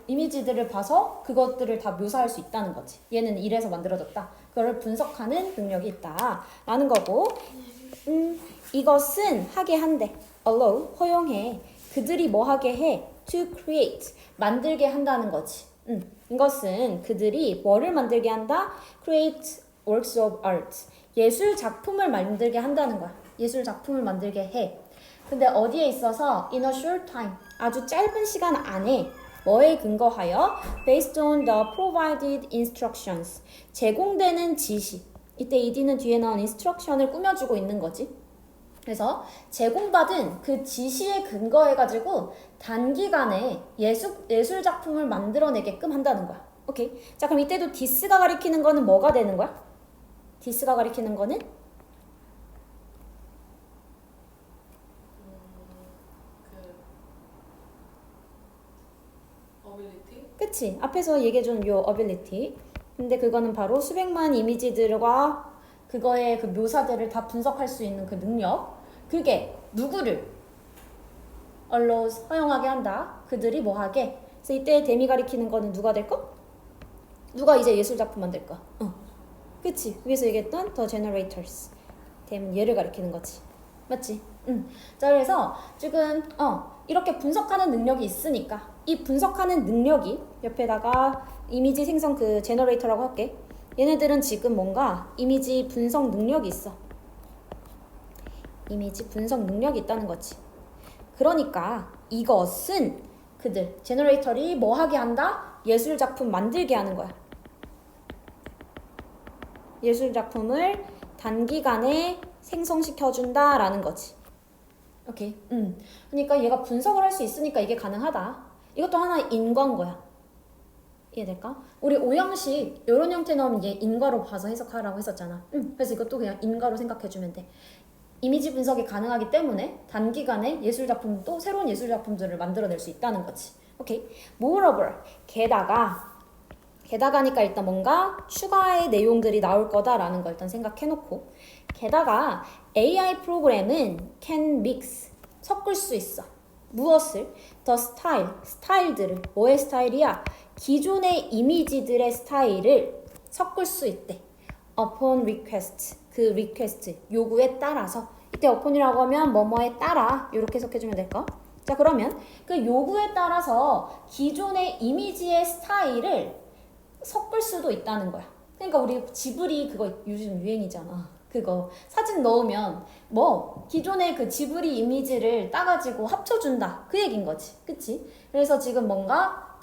S1: 이미지들을 봐서 그것들을 다 묘사할 수 있다는 거지. 얘는 이래서 만들어졌다. 그거를 분석하는 능력이 있다라는 거고. 이것은 하게 한대. allow 허용해. 그들이 뭐 하게 해? to create 만들게 한다는 거지. 이것은 그들이 뭐를 만들게 한다? create works of art 예술 작품을 만들게 한다는 거야. 예술 작품을 만들게 해. 근데 어디에 있어서 in a short time 아주 짧은 시간 안에 뭐에 근거하여 based on the provided instructions 제공되는 지시. 이때 ED는 뒤에 나온 instruction을 꾸며주고 있는 거지. 그래서 제공받은 그 지시에 근거해가지고 단기간에 예술 작품을 만들어내게끔 한다는 거야. 오케이. 자, 그럼 이때도 this가 가리키는 거는 뭐가 되는 거야? this가 가리키는 거는?
S2: ability?
S1: 그치? 앞에서 얘기해준 요 ability. 근데 그거는 바로 수백만 이미지들과 그거의 그 묘사들을 다 분석할 수 있는 그 능력. 그게 누구를 allow 허용하게 한다. 그들이 뭐 하게. 그래서 이때 대미 가리키는 거는 누가 될 거? 누가 이제 예술 작품 만들 거? 그치? 위에서 얘기했던 the generators. 대는 얘를 가리키는 거지. 맞지? 자, 그래서 지금 이렇게 분석하는 능력이 있으니까 이 분석하는 능력이 옆에다가 이미지 생성 그 제너레이터라고 할게. 얘네들은 지금 뭔가 이미지 분석 능력이 있어. 이미지 분석 능력이 있다는 거지. 그러니까 이것은 그들 제너레이터리 뭐 하게 한다? 예술 작품 만들게 하는 거야. 예술 작품을 단기간에 생성시켜준다라는 거지. 오케이. 그러니까 얘가 분석을 할 수 있으니까 이게 가능하다. 이것도 하나의 인과인 거야. 이해될까? 우리 오형식 이런 형태 나오면 얘 인과로 봐서 해석하라고 했었잖아. 그래서 이것도 그냥 인과로 생각해주면 돼. 이미지 분석이 가능하기 때문에 단기간에 예술 작품도 새로운 예술 작품들을 만들어낼 수 있다는 거지. 오케이. Moreover, 게다가니까 일단 뭔가 추가의 내용들이 나올 거다라는 걸 일단 생각해놓고 게다가 AI 프로그램은 can mix 섞을 수 있어. 무엇을? The style, 스타일들을. 뭐의 스타일이야? 기존의 이미지들의 스타일을 섞을 수 있대. upon request, 그 request, 요구에 따라서. 이때 upon이라고 하면 뭐뭐에 따라 이렇게 해석해주면 될까? 자, 그러면 그 요구에 따라서 기존의 이미지의 스타일을 섞을 수도 있다는 거야. 그러니까 우리 지브리 그거 요즘 유행이잖아. 그거 사진 넣으면 뭐 기존의 그 지브리 이미지를 따가지고 합쳐준다. 그 얘기인 거지. 그치? 그래서 지금 뭔가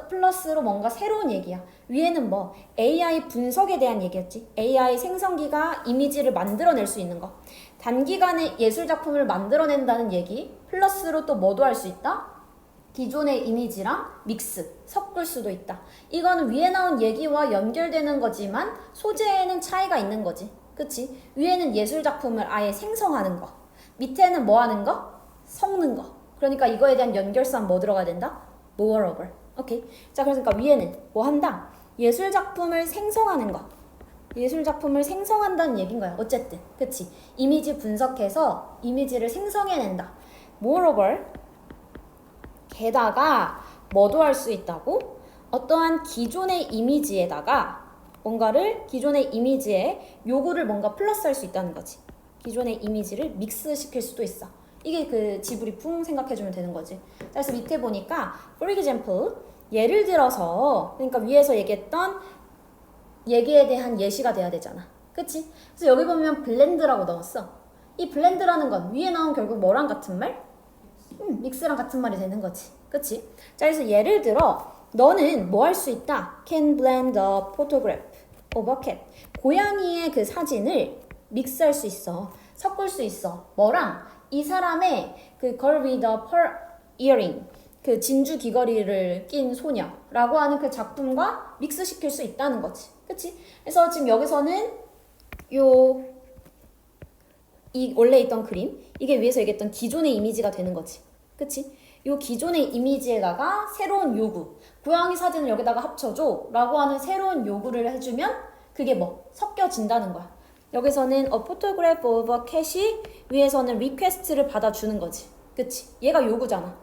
S1: 플러스로 뭔가 새로운 얘기야. 위에는 뭐 AI 분석에 대한 얘기였지. AI 생성기가 이미지를 만들어낼 수 있는 거. 단기간에 예술 작품을 만들어낸다는 얘기. 플러스로 또 뭐도 할 수 있다? 기존의 이미지랑 믹스, 섞을 수도 있다. 이거는 위에 나온 얘기와 연결되는 거지만 소재에는 차이가 있는 거지. 그치? 위에는 예술 작품을 아예 생성하는 거. 밑에는 뭐 하는 거? 섞는 거. 그러니까 이거에 대한 연결성 뭐 들어가야 된다? moreover. 오케이. 자, 그러니까 위에는 뭐 한다? 예술 작품을 생성하는 거. 예술 작품을 생성한다는 얘기인 거야. 어쨌든. 그치? 이미지 분석해서 이미지를 생성해낸다. moreover. 게다가 뭐도 할 수 있다고? 어떠한 기존의 이미지에다가 뭔가를 기존의 이미지에 요구를 뭔가 플러스할 수 있다는 거지. 기존의 이미지를 믹스시킬 수도 있어. 이게 그 지브리풍 생각해주면 되는 거지. 그래서 밑에 보니까 for example 예를 들어서 그러니까 위에서 얘기했던 얘기에 대한 예시가 돼야 되잖아. 그치? 그래서 여기 보면 블렌드라고 넣었어. 이 블렌드라는 건 위에 나온 결국 뭐랑 같은 말? 믹스랑 같은 말이 되는 거지. 그치? 자, 그래서 예를 들어 너는 뭐 할 수 있다? Can blend a photograph of a cat. 고양이의 그 사진을 믹스할 수 있어. 섞을 수 있어. 뭐랑? 이 사람의 그 girl with a pearl earring. 그 진주 귀걸이를 낀 소녀라고 하는 그 작품과 믹스시킬 수 있다는 거지. 그치? 그래서 지금 여기서는 이 원래 있던 그림, 이게 위에서 얘기했던 기존의 이미지가 되는 거지. 그치? 요 기존의 이미지에다가 새로운 요구, 고양이 사진을 여기다가 합쳐줘 라고 하는 새로운 요구를 해주면 그게 뭐? 섞여진다는 거야. 여기서는 a photograph of a cat이 위에서는 request를 받아주는 거지. 그치? 얘가 요구잖아.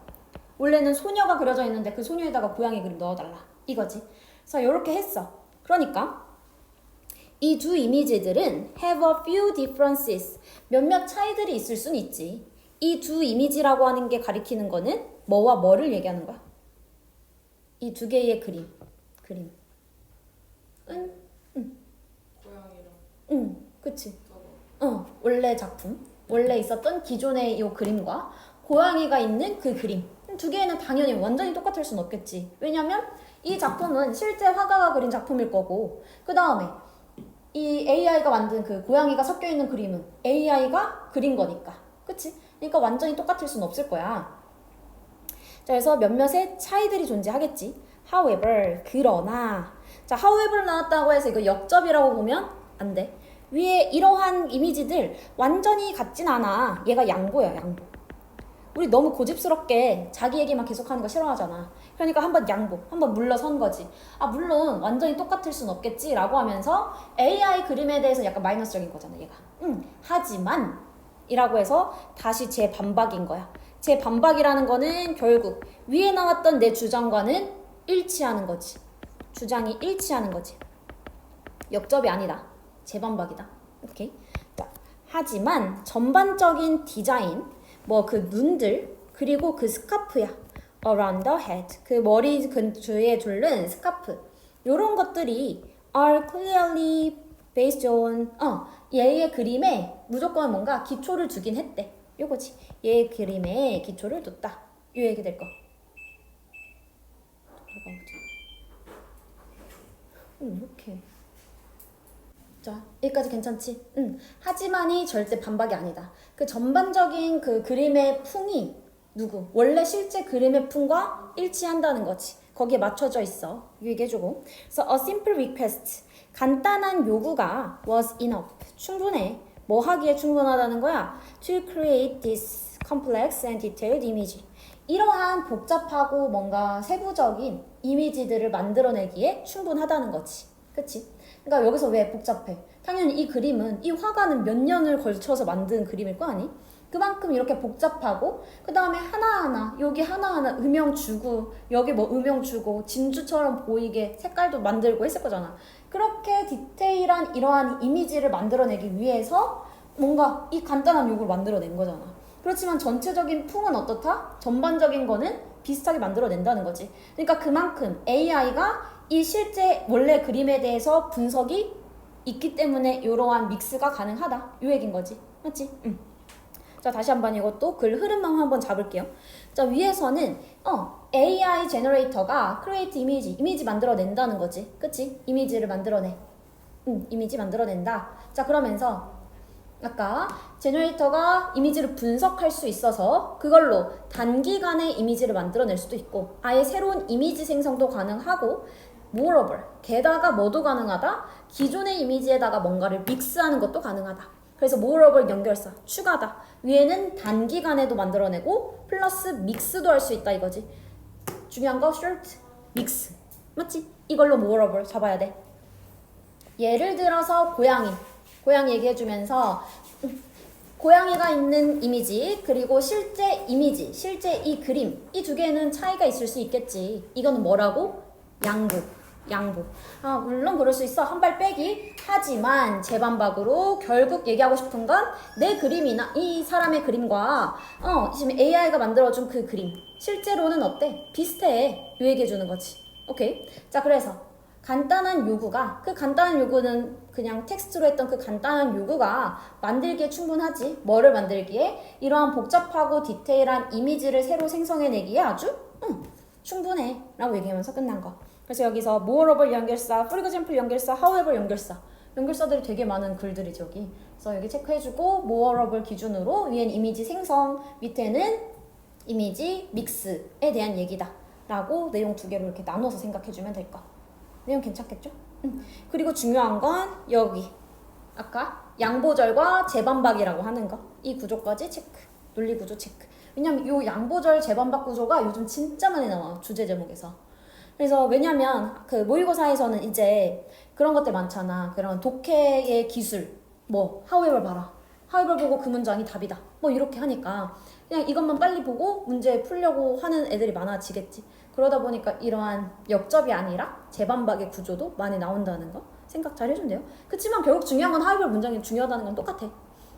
S1: 원래는 소녀가 그려져 있는데 그 소녀에다가 고양이 그림 넣어달라 이거지. 그래서 이렇게 했어. 그러니까 이 두 이미지들은 have a few differences. 몇몇 차이들이 있을 순 있지. 이 두 이미지라고 하는 게 가리키는 거는 뭐와 뭐를 얘기하는 거야? 이 두 개의 그림. 응?
S2: 고양이랑
S1: 그치.
S2: 저거.
S1: 원래 작품. 원래 있었던 기존의 이 그림과 고양이가 있는 그 그림. 두 개는 당연히 완전히 똑같을 순 없겠지. 왜냐면 이 작품은 실제 화가가 그린 작품일 거고, 그 다음에 이 AI가 만든 그 고양이가 섞여 있는 그림은 AI가 그린 거니까. 그치? 그러니까 완전히 똑같을 순 없을 거야. 자, 그래서 몇몇의 차이들이 존재하겠지. However, 그러나. 자, however 나왔다고 해서 이거 역접이라고 보면 안 돼. 위에 이러한 이미지들 완전히 같진 않아. 얘가 양보야, 양보. 우리 너무 고집스럽게 자기 얘기만 계속하는 거 싫어하잖아. 그러니까 한번 양보, 한번 물러선 거지. 아, 물론 완전히 똑같을 순 없겠지 라고 하면서 AI 그림에 대해서 약간 마이너스적인 거잖아, 얘가. 하지만 이라고 해서 다시 재반박인 거야. 재반박이라는 거는 결국 위에 나왔던 내 주장과는 일치하는 거지. 주장이 일치하는 거지. 역접이 아니다. 재반박이다. 오케이. 자, 하지만 전반적인 디자인, 뭐 그 눈들, 그리고 그 스카프야. around the head. 그 머리 근처에 둘른 스카프. 요런 것들이 are clearly based on 얘의 그림에 무조건 뭔가 기초를 두긴 했대. 요거지. 얘의 그림에 기초를 뒀다. 요 얘기 될 거. 이렇게. 자, 여기까지 괜찮지? 하지만이 절대 반박이 아니다. 그 전반적인 그 그림의 풍이 누구? 원래 실제 그림의 풍과 일치한다는 거지. 거기에 맞춰져 있어. 얘기해주고. 그래서 a simple request. 간단한 요구가 was enough. 충분해. 뭐 하기에 충분하다는 거야? To create this complex and detailed image. 이러한 복잡하고 뭔가 세부적인 이미지들을 만들어내기에 충분하다는 거지. 그치? 그러니까 여기서 왜 복잡해? 당연히 이 그림은, 이 화가는 몇 년을 걸쳐서 만든 그림일 거 아니? 그만큼 이렇게 복잡하고, 그 다음에 하나하나, 여기 하나하나 음영 주고, 여기 뭐 음영 주고, 진주처럼 보이게 색깔도 만들고 했을 거잖아. 그렇게 디테일한 이러한 이미지를 만들어내기 위해서 뭔가 이 간단한 요구를 만들어낸 거잖아. 그렇지만 전체적인 풍은 어떻다? 전반적인 거는 비슷하게 만들어낸다는 거지. 그러니까 그만큼 AI가 이 실제 원래 그림에 대해서 분석이 있기 때문에 이러한 믹스가 가능하다. 요 얘기인 거지. 맞지? 자, 다시 한번 이것도 글 흐름만 한번 잡을게요. 자, 위에서는 AI 제너레이터가 create 이미지 만들어낸다는 거지. 그치? 이미지를 만들어내. 이미지 만들어낸다. 자, 그러면서 아까 제너레이터가 이미지를 분석할 수 있어서 그걸로 단기간에 이미지를 만들어낼 수도 있고 아예 새로운 이미지 생성도 가능하고 moreover, 게다가 뭐도 가능하다? 기존의 이미지에다가 뭔가를 믹스하는 것도 가능하다. 그래서 moreover 연결사, 추가다. 위에는 단기간에도 만들어내고 플러스 믹스도 할 수 있다 이거지. 중요한 거 short, 믹스. 맞지? 이걸로 moreover 잡아야 돼. 예를 들어서 고양이 얘기해주면서 고양이가 있는 이미지 그리고 실제 이미지, 실제 이 그림 이 두 개는 차이가 있을 수 있겠지. 이거는 뭐라고? 양보. 아, 물론 그럴 수 있어. 한 발 빼기. 하지만 재반박으로 결국 얘기하고 싶은 건 내 그림이나 이 사람의 그림과 지금 AI가 만들어준 그 그림 실제로는 어때? 비슷해. 요 얘기해주는 거지. 오케이. 자, 그래서 간단한 요구가 그 간단한 요구는 그냥 텍스트로 했던 그 간단한 요구가 만들기에 충분하지. 뭐를 만들기에? 이러한 복잡하고 디테일한 이미지를 새로 생성해내기에 아주 충분해 라고 얘기하면서 끝난 거. 그래서 여기서 moreover 연결사, for example 연결사, however 연결사들이 되게 많은 글들이죠 여기. 그래서 여기 체크해주고 moreover 기준으로 위엔 이미지 생성, 밑에는 이미지 믹스에 대한 얘기다 라고 내용 두 개로 이렇게 나눠서 생각해주면 될 거. 내용 괜찮겠죠? 그리고 중요한 건 여기 아까 양보절과 재반박이라고 하는 거. 이 구조까지 체크. 논리 구조 체크. 왜냐면 이 양보절 재반박 구조가 요즘 진짜 많이 나와. 주제 제목에서. 그래서 왜냐면 그 모의고사에서는 이제 그런 것들 많잖아. 그런 독해의 기술. 뭐 however 봐라. however 보고 그 문장이 답이다. 뭐 이렇게 하니까 그냥 이것만 빨리 보고 문제 풀려고 하는 애들이 많아지겠지. 그러다 보니까 이러한 역접이 아니라 재반박의 구조도 많이 나온다는 거 생각 잘 해주면 돼요. 그치만 결국 중요한 건 하위별 문장이 중요하다는 건 똑같아.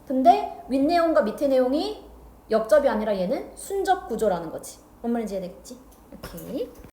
S1: 근데 윗내용과 밑에 내용이 역접이 아니라 얘는 순접 구조라는 거지. 뭔 말인지 이해되겠지? 오케이.